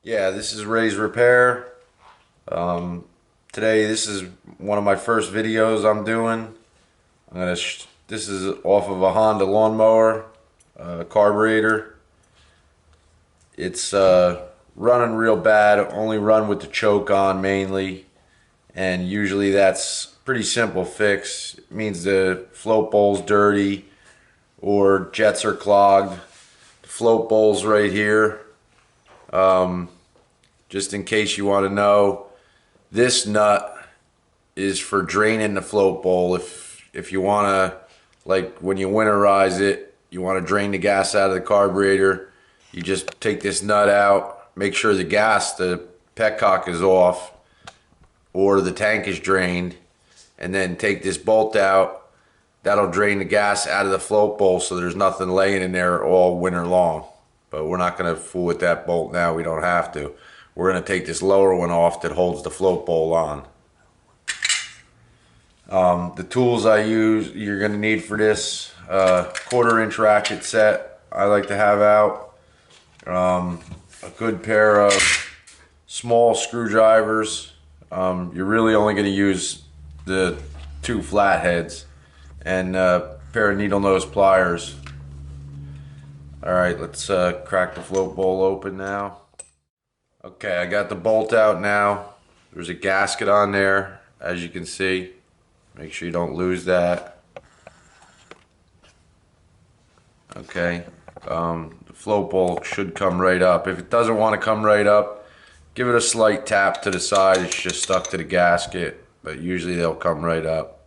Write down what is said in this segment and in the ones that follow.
Yeah, this is Ray's Repair. Today, this is one of my first videos I'm doing. This is off of a Honda lawnmower, carburetor. It's running real bad. Only run with the choke on mainly, and usually that's pretty simple fix. It means the float bowl's dirty or jets are clogged. The float bowl's right here. Just in case you want to know, this nut is for draining the float bowl. If you want to, like when you winterize it, you want to drain the gas out of the carburetor, you just take this nut out, make sure the petcock is off or the tank is drained, and then take this bolt out. That'll drain the gas out of the float bowl so there's nothing laying in there all winter long. But we're not going to fool with that bolt now. We don't have to. We're going to take this lower one off that holds the float bowl on. The tools I use, you're going to need for this, 1/4-inch ratchet set I like to have out. A good pair of small screwdrivers. You're really only going to use the 2 flatheads, and a pair of needle nose pliers. Alright, let's crack the float bowl open now. Okay, I got the bolt out now. There's a gasket on there, as you can see. Make sure you don't lose that. Okay, the float bowl should come right up. If it doesn't want to come right up, give it a slight tap to the side. It's just stuck to the gasket, but usually they'll come right up.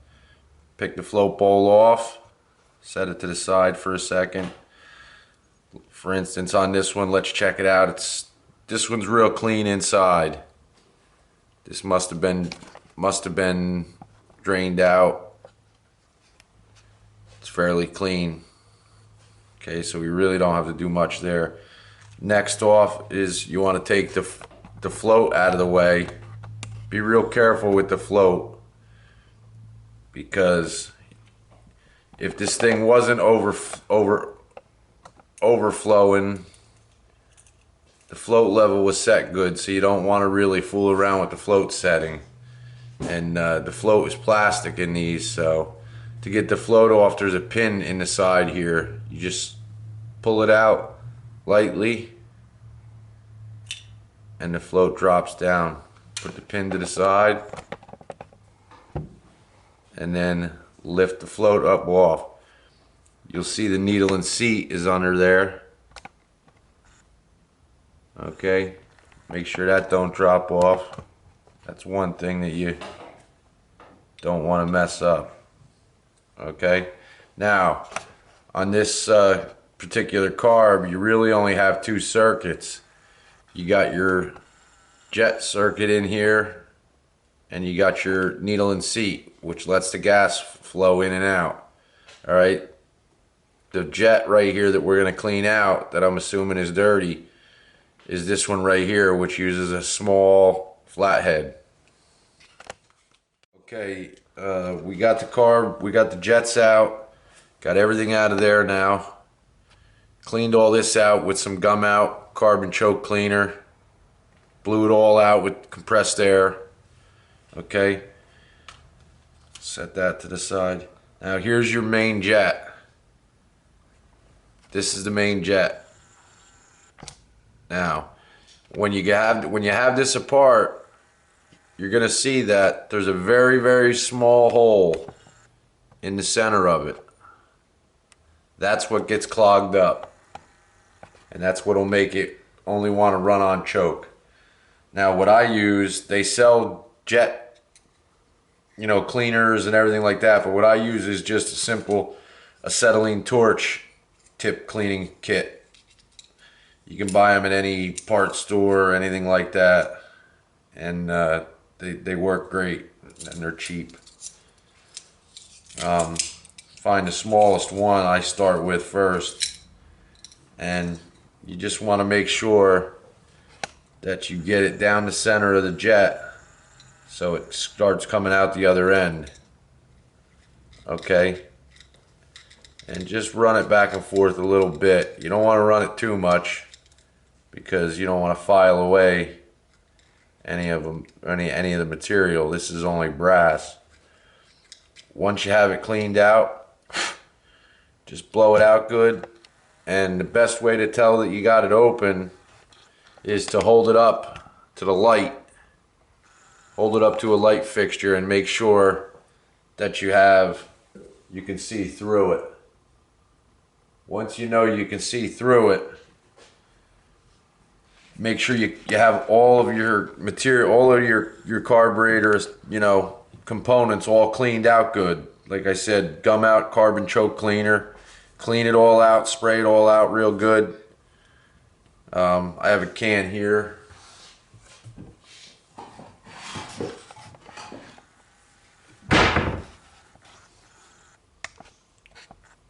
Pick the float bowl off, set it to the side for a second. For instance, on this one, let's check it out. This one's real clean inside. This must have been drained out. It's fairly clean. Okay, so we really don't have to do much there. Next off is you want to take the float out of the way. Be real careful with the float, because if this thing wasn't overflowing, the float level was set good, so you don't want to really fool around with the float setting. And the float is plastic in these, so to get the float off, there's a pin in the side here. You just pull it out lightly and the float drops down. Put the pin to the side and then lift the float up off. You'll see the needle and seat is under there. Okay, make sure that don't drop off. That's one thing that you don't want to mess up. Okay, now on this particular carb, you really only have 2 circuits. You got your jet circuit in here, and you got your needle and seat, which lets the gas flow in and out. All right, the jet right here that we're going to clean out, that I'm assuming is dirty, is this one right here, which uses a small flathead. Okay, we got the jets out, got everything out of there now. Cleaned all this out with some gum out carbon choke cleaner. Blew it all out with compressed air. Okay, set that to the side. Now here's your main jet. This is the main jet. Now, when you have this apart, you're gonna see that there's a very, very small hole in the center of it. That's what gets clogged up, and that's what'll make it only want to run on choke. Now, what I use, they sell jet, cleaners and everything like that, but what I use is just a simple acetylene torch tip cleaning kit. You can buy them at any parts store or anything like that, and they work great and they're cheap. Find the smallest one I start with first, and you just want to make sure that you get it down the center of the jet so it starts coming out the other end. Okay, and just run it back and forth a little bit. You don't want to run it too much, because you don't want to file away any of them, any of the material. This is only brass. Once you have it cleaned out, just blow it out good. And the best way to tell that you got it open is to hold it up to the light. Hold it up to a light fixture and make sure that you can see through it. Once you know you can see through it, make sure you have all of your material, all of your carburetors, components all cleaned out good. Like I said, gum out carbon choke cleaner, clean it all out, spray it all out real good. I have a can here.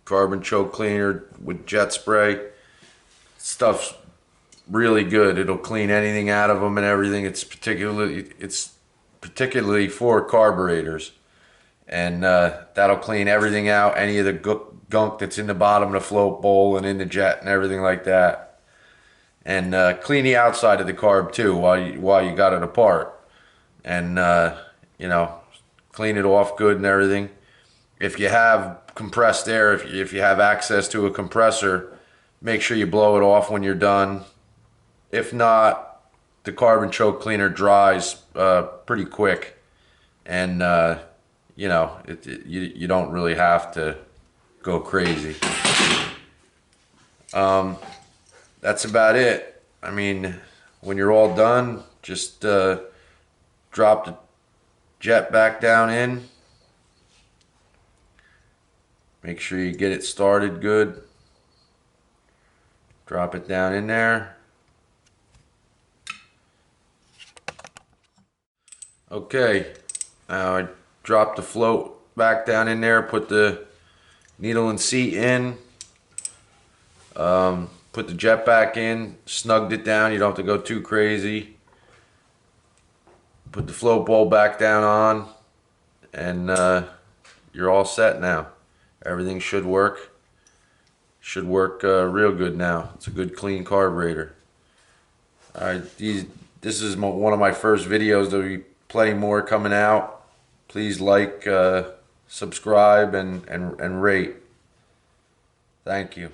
Carbon choke cleaner with jet spray. Stuff's really good. It'll clean anything out of them and everything. It's particularly for carburetors, and that'll clean everything out. Any of the gunk that's in the bottom of the float bowl and in the jet and everything like that. And clean the outside of the carb too while you got it apart, and clean it off good and everything. If you have compressed air, if you have access to a compressor, make sure you blow it off when you're done. If not, the carbon choke cleaner dries pretty quick, and you don't really have to go crazy. That's about it. I mean, when you're all done, just drop the jet back down in. Make sure you get it started good. Drop it down in there. Okay, now I dropped the float back down in there, put the needle and seat in, put the jet back in, snugged it down. You don't have to go too crazy. Put the float bowl back down on, and you're all set now. Everything should work. Should work real good now. It's a good clean carburetor. Alright, this is one of my first videos. There'll be plenty more coming out. Please like, subscribe, and rate. Thank you.